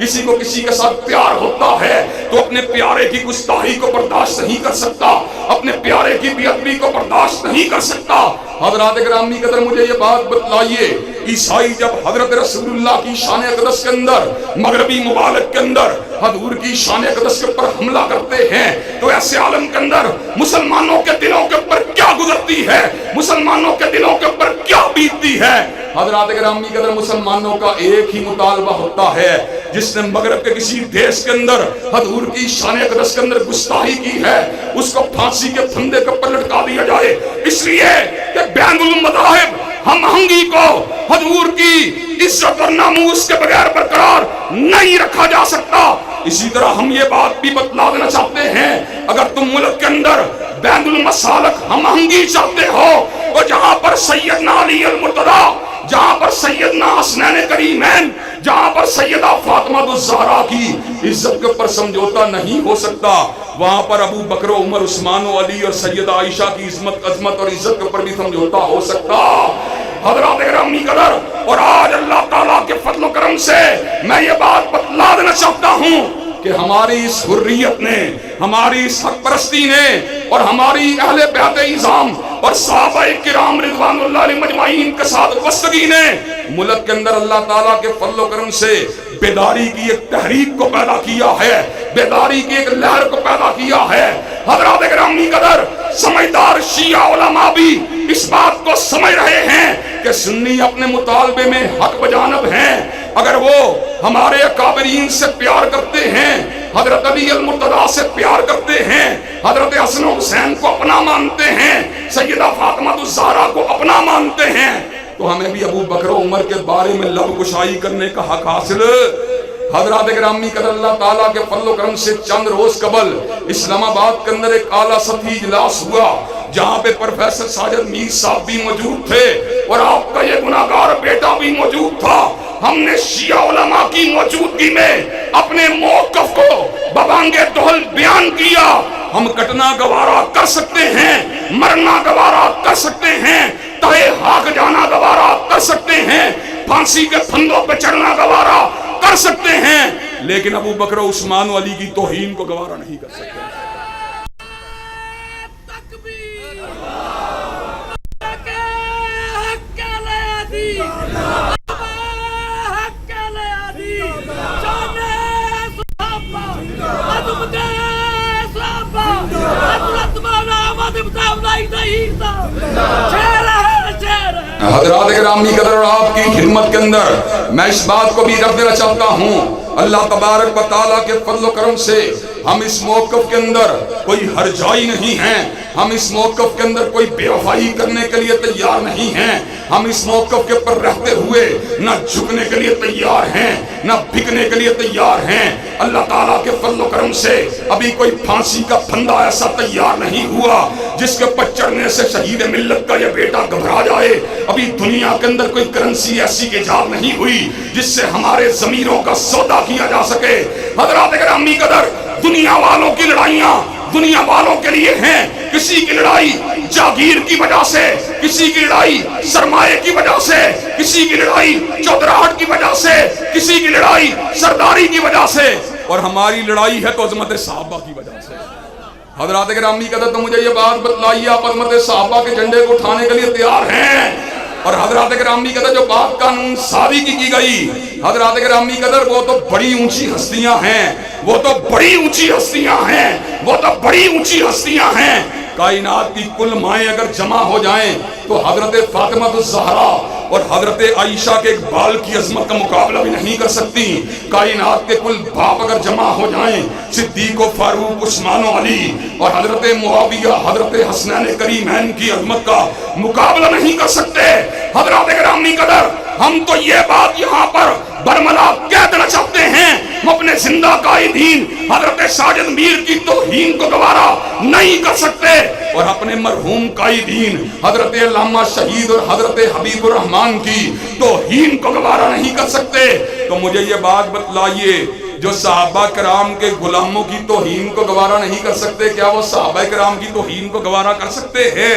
کسی کو کسی کے ساتھ پیار ہوتا ہے تو اپنے پیارے کی گستاخی کو برداشت نہیں کر سکتا، اپنے پیارے کی بے ادبی کو برداشت نہیں کر سکتا۔ حضرات گرامی قدر مجھے یہ بات بتلائیے، عیسائی جب حضرت رسول اللہ کی شان اقدس کے اندر، مغربی ممالک کے اندر حضور کی شان اقدس کے اوپر حملہ کرتے ہیں تو ایسے عالم کے اندر مسلمانوں کے دلوں کے اوپر کیا گزرتی ہے، مسلمانوں کے دلوں کے اوپر کیا بیتتی ہے؟ حضرات گرامی قدر مسلمانوں کا ایک ہی مطالبہ ہوتا ہے، جس نے مغرب کے کسی دیش کے اندر حضور کی شان اقدس کے اندر گستاخی کی ہے اس کو پھانسی کے پھندے کے اوپر لٹکا دیا جائے، اس لیے کہ بین المذاہب ہم آہنگی کو حضور کی عزت اور ناموس کے بغیر برقرار نہیں رکھا جا سکتا۔ اسی طرح ہم یہ بات بھی بتلا دینا چاہتے ہیں، اگر تم ملک کے اندر بین المسالک ہم آہنگی چاہتے ہو تو جہاں پر سیدنا علی المرتضیٰ، جہاں پر سیدنا حسنین کریمین، جہاں پر سیدہ فاطمہ الزہرا کی عزت کے اوپر سمجھوتا نہیں ہو سکتا، وہاں پر ابو بکر و عمر عثمان و علی اور سیدہ عائشہ کی عظمت اور عزت کے اوپر بھی سمجھوتا ہو سکتا۔ حضرات گرامی قدر، اور آج اللہ تعالیٰ کے فضل و کرم سے میں یہ بات بتلا دینا چاہتا ہوں کہ ہماری اس حریت نے، ہماری اس حق پرستی نے اور ہماری اہل بیت اعظام اور صحابہ کرام رضوان اللہ علیہ مجمعین کے ساتھ وابستگی نے ملک کے اندر اللہ تعالیٰ کے فضل و کرم سے بیداری کی ایک تحریک کو پیدا کیا ہے، بیداری کی ایک لہر کو پیدا کیا ہے۔ حضرات گرامی قدر، سمجھدار شیعہ علماء بھی اس بات کو سمجھ رہے ہیں کہ سنی اپنے مطالبے میں حق بجانب ہیں، اگر وہ ہمارے اکابرین سے پیار کرتے ہیں، حضرت علی المرتضیٰ سے پیار کرتے ہیں، حضرت حسن و حسین کو اپنا مانتے ہیں، سیدہ فاطمہ الزہرا کو اپنا مانتے ہیں، تو ہمیں بھی ابو بکر و عمر کے بارے میں لب کشائی کرنے کا حق حاصل۔ حضرات گرامی قدر، اللہ تعالیٰ کے فضل و کرم سے چند روز قبل اسلام آباد کے اندر ایک اعلیٰ سطحی اجلاس ہوا جہاں پہ پروفیسر ساجد میر صاحب بھی موجود تھے اور آپ کا یہ گناہگار بیٹا بھی موجود تھا۔ ہم نے شیعہ علماء کی موجودگی میں اپنے موقف کو ببانگ دہل بیان کیا۔ ہم کٹنا گوارا کر سکتے ہیں، مرنا گوارا کر سکتے ہیں، تہے ہاک جانا گوارا کر سکتے ہیں، پھانسی کے پھندوں پہ چڑھنا گوارا کر سکتے ہیں، لیکن ابو بکر و عثمان و علی کی توہین کو گوارا نہیں کر سکتے۔ حضرات گرامی قدر، اور آپ کی خدمت کے اندر میں اس بات کو بھی رکھ دینا چاہتا ہوں، اللہ تبارک و تعالیٰ کے فضل و کرم سے ہم اس موقف کے اندر کوئی ہرجائی نہیں ہیں، ہم اس موقف کے اندر کوئی بے وفائی کرنے کے لیے تیار نہیں ہیں، ہم اس موقف کے اوپر رہتے ہوئے نہ جھکنے کے لیے تیار ہیں، نہ بھکنے کے لیے تیار ہیں۔ اللہ تعالیٰ کے فضل و کرم سے ابھی کوئی پھانسی کا پھندا ایسا تیار نہیں ہوا جس کے اوپر چڑھنے سے شہید ملت کا یہ بیٹا گھبرا جائے۔ ابھی دنیا کے اندر کوئی کرنسی ایسی ایجاد نہیں ہوئی جس سے ہمارے ضمیروں کا سودا کیا جا سکے۔ حضرات گرامی قدر، دنیا والوں کی لڑائیاں دنیا والوں کے لیے ہیں، کسی کی لڑائی جاگیر کی وجہ سے، کسی کی لڑائی سرمایہ کی وجہ سے، کسی کی لڑائی چودراہٹ کی وجہ سے، کسی کی لڑائی سرداری کی وجہ سے، اور ہماری لڑائی ہے تو عظمت صحابہ کی وجہ سے۔ حضرات گرامی قدر، تو مجھے یہ بات بتلائیے، آپ عظمت صحابہ کے جھنڈے کو اٹھانے کے لیے تیار ہیں؟ اور حضرات گرامی قدر، جو بات قانون سازی کی گئی، حضرات گرامی قدر، وہ تو بڑی اونچی ہستیاں ہیں، وہ تو بڑی اونچی ہستیاں ہیں، وہ تو بڑی اونچی ہستیاں ہیں۔ کائنات کی کل مائیں اگر جمع ہو جائیں تو حضرت فاطمہ الزہرا اور حضرت عائشہ کے ایک بال کی عظمت کا مقابلہ بھی نہیں کر سکتی۔ کائنات کے کل باپ اگر جمع ہو جائیں، صدیق و فاروق، عثمان و علی اور حضرت معاویہ، حضرت حسنین کریمین کی عظمت کا مقابلہ نہیں کر سکتے۔ حضرات گرامی قدر، ہم تو یہ بات یہاں پر برملا کہہ دینا چاہتے ہیں، ہم اپنے زندہ قائدین حضرت ساجد میر کی توہین کو گوارا نہیں کر سکتے، اور اپنے مرحوم قائدین حضرت علامہ شہید اور حضرت حبیب الرحمن کی توہین کو گوارا نہیں کر سکتے۔ تو مجھے یہ بات بتلائیے، جو صحابہ کرام کے غلاموں کی توہین کو گوارا نہیں کر سکتے، کیا وہ صحابہ کرام کی توہین کو گوارا کر سکتے ہیں؟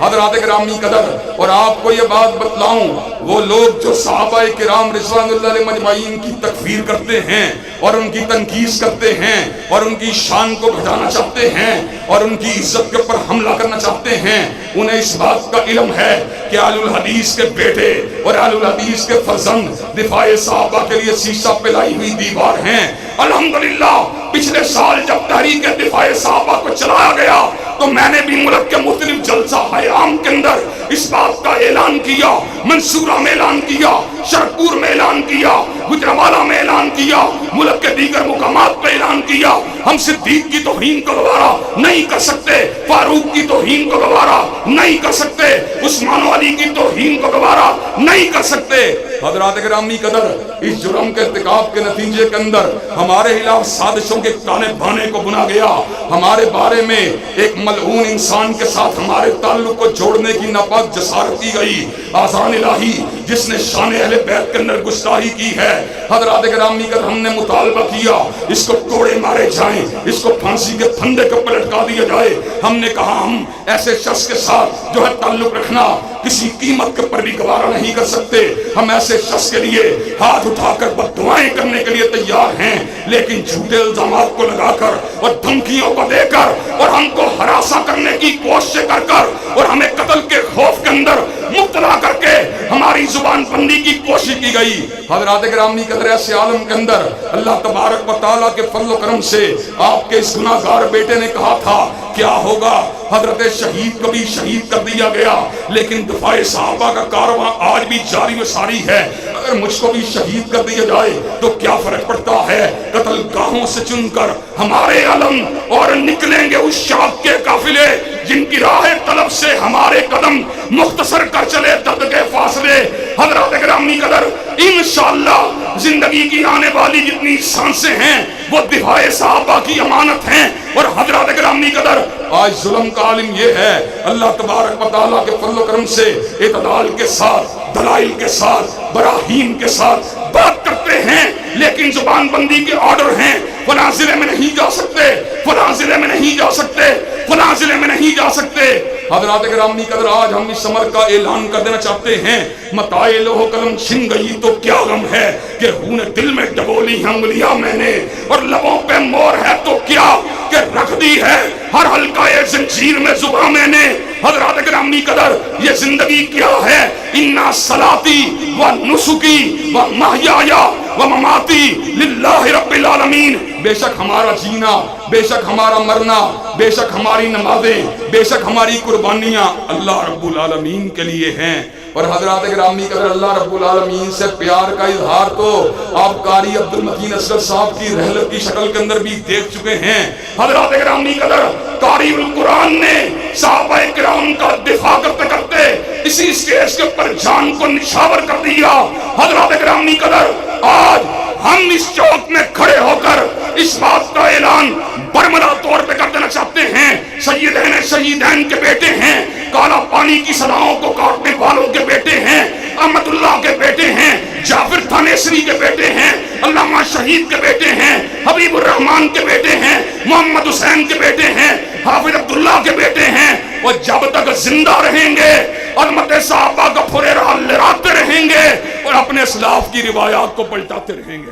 حضرات گرامی قدر، اور آپ کو یہ بات بتلاؤں، وہ لوگ جو صحابہ کرام رضوان اللہ علیہ مجمعین کی تکفیر کرتے ہیں اور ان کی تنقیص کرتے ہیں اور ان کی شان کو گھٹانا چاہتے ہیں اور ان کی عزت کے اوپر حملہ کرنا چاہتے ہیں، انہیں اس بات کا علم ہے کہ اہل الحدیث کے بیٹے اور اہل الحدیث کے فرزند دفاع صحابہ کے لیے سیسہ پلائی ہوئی دیوار ہیں۔ الحمدللہ پچھلے سال جب تحریک دفاع صحابہ کو چلایا گیا تو میں نے بھی ملک کے مختلف جلسہ عام کے اندر اس بات کا اعلان کیا، منصورہ میں اعلان کیا، شرپور میں اعلان کیا، گجرانوالہ میں اعلان کیا، ملک کے دیگر مقامات پہ اعلان کیا، ہم صدیق کی توہین کو گوارا نہیں کر سکتے، فاروق کی توہین کو گوارا نہیں کر سکتے، عثمان و علی کی توہین کو گوارا نہیں کر سکتے۔ حضرات گرامی قدر، اس جرم کے ارتکاب کے نتیجے کے اندر ہمارے خلاف سازشوں کے تانے بانے کو بنا گیا، ہمارے بارے میں ایک ملعون انسان کے ساتھ ہمارے تعلق کو جوڑنے کی ناپاک جسارت کی گئی، آذان الہی جس نے شان اہل بیت کے اندر گستاخی کی ہے۔ حضرات گرامی قدر، ہم نے مطالبہ کیا اس کو کوڑے مارے جائیں، اس کو پھانسی کے پھندے کے اوپر لٹکا دیا جائے۔ ہم نے کہا ہم ایسے شخص کے ساتھ جو ہے تعلق رکھنا کسی قیمت کے اوپر بھی گوارا نہیں کر سکتے، ہم ایسے شخص کے لیے ہاتھ اٹھا کر بددعائیں کرنے کے لیے تیار ہیں، لیکن جھوٹے الزامات کو لگا کر اور دھمکیوں کو دے کر اور ہم کو ہراساں کرنے کی کوشش کر کر اور ہمیں قتل کے خوف کے اندر مبتلا کر کے ہماری زبان بندی کی کوشش کی گئی۔ حضرات گرامی قدر، ایسے عالم کے اندر اللہ تبارک و تعالیٰ کے فضل و کرم سے آپ کے اس گناہگار بیٹے نے کہا تھا کیا ہوگا، حضرت شہید کو بھی شہید کر دیا گیا، لیکن دفاع صحابہ کا کارواں آج بھی جاری و ساری ہے، اگر مجھ کو بھی شہید کر دیا جائے تو کیا فرق پڑتا ہے، قتل گاہوں سے چن کر ہمارے علم اور نکلیں گے اس شاخ کے قافلے جن کی راہ طلب سے ہمارے قدم مختصر کر چلے درد کے فاصلے۔ حضرات گرامی قدر، انشاءاللہ زندگی کی آنے والی جتنی سانسیں ہیں وہ دفاع صحابہ کی امانت ہیں۔ اور حضرات گرامی قدر، آج ظلم کا عالم یہ ہے، اللہ تبارک و تعالیٰ کے فضل و کرم سے اعتدال کے ساتھ، دلائل کے ساتھ، براہین کے ساتھ بات کرتے ہیں، لیکن زبان بندی کے آرڈر ہیں، فلاں ضلع میں نہیں جا سکتے، فلاں ضلع میں نہیں جا سکتے، فلاں ضلع میں نہیں جا سکتے۔ حضرات گرامی قدر، آج ہم اس امر کا اعلان کر دینا چاہتے ہیں، متائے لوہ قلم چھن گئی تو کیا غم ہے کہ خون دل میں ڈبولی ہیں انگلیاں میں نے، اور لبوں پہ مور ہے تو کیا کہ رکھ دی ہے ہر حلقہ زنجیر میں زباں میں نے۔ حضرات گرامی قدر، یہ زندگی کیا ہے، انا صلاتی و نسکی و محیایا و مماتی للہ رب العالمین، بے شک ہمارا جینا، بے شک ہمارا مرنا، بے شک ہماری نمازیں، بے شک ہماری قربانیاں اللہ رب العالمین کے لیے ہیں۔ اور حضرات گرامی قدر، اللہ رب العالمین سے پیار کا اظہار تو آپ قاری عبد المتین اصغر صاحب کی رحلت کی شکل کے اندر بھی دیکھ چکے ہیں۔ حضرات گرامی قدر، قاری القرآن نے صحابہ کرام کا دفاع کرتے کرتے اسی اسٹیج کے اوپر جان کو نشاور کر دیا۔ حضرات گرامی قدر، آج ہم اس چوک میں کھڑے ہو کر اس بات کا اعلان برملا طور پہ کر دینا چاہتے ہیں، سیدین شہیدین کے بیٹے ہیں، کالا پانی کی صداؤں کو کاٹنے والوں کے بیٹے ہیں، احمد اللہ کے بیٹے ہیں، جعفر تھانیسری کے بیٹے ہیں، علامہ شہید کے بیٹے ہیں، حبیب الرحمان کے بیٹے ہیں، محمد حسین کے بیٹے ہیں، حافظ عبداللہ کے بیٹے ہیں، اور جب تک زندہ رہیں گے عظمت صحابہ کا پھریرا لہراتے رہیں گے اور اپنے اسلاف کی روایات کو پلٹاتے رہیں گے۔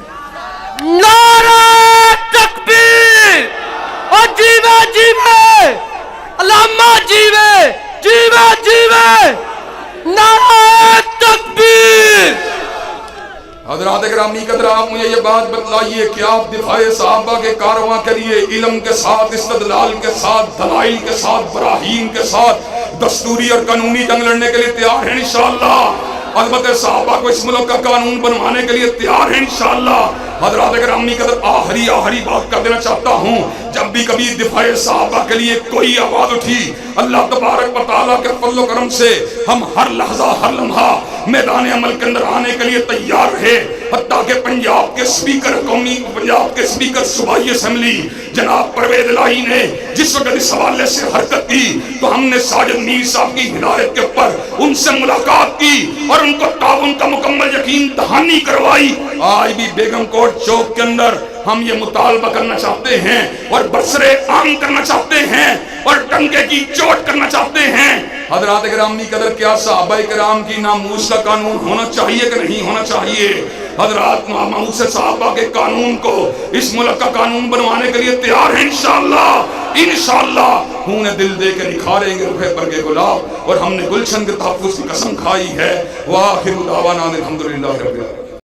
نعرہ تکبیر، اور جیوے جیوے علامہ جیوے جیوے جیوے، نعرہ تکبیر۔ حضرات گرامی قدر، آپ مجھے یہ بات بتلائیے کہ آپ دفاع صحابہ کے کارواں کے لیے علم کے ساتھ، استدلال کے ساتھ، دلائل کے ساتھ، براہین کے ساتھ دستوری اور قانونی جنگ لڑنے کے لیے تیار ہیں انشاءاللہ؟ عظمت صحابہ کو اس ملک کا قانون بنوانے کے لیے تیار ہیں انشاءاللہ؟ حضرات گرامی قدر، آخری بات کر دینا چاہتا ہوں، جب بھی کبھی دفاع صحابہ کے لیے کوئی آواز اٹھی، اللہ تبارک و تعالیٰ کے فضل و کرم سے ہم ہر لحظہ ہر لمحہ میدان عمل کے اندر آنے کے لیے تیار رہے۔ حتیٰ کہ پنجاب کے سپیکر، قومی پنجاب کے سپیکر صوبائی اسمبلی جناب پرویز الہی نے جس وقت اس حوالے سے حرکت کی تو ہم نے ساجد میر صاحب کی ہدایت کے اوپر ان سے ملاقات کی اور ان کو تعاون کا مکمل یقین دہانی کروائی۔ آج بھی بیگم کوٹ چوک کے اندر ہم یہ مطالبہ کرنا چاہتے ہیں اور برسر عام کرنا چاہتے ہیں اور ٹنکے کی چوٹ کرنا چاہتے ہیں، حضرات گرامی قدر کیا صحابہ کرام کی ناموس کا قانون ہونا چاہیے کہ نہیں ہونا چاہیے؟ حضرات ناموس صحابہ کے قانون کو اس ملک کا قانون بنوانے کے لیے تیار ہیں انشاءاللہ انشاءاللہ خون دل دے کے نکھاریں گے رخ برگ گلاب، اور ہم نے گلشن کے تحفظ کی قسم کھائی ہے۔ وآخر دعوانا الحمدللہ رب العالمین۔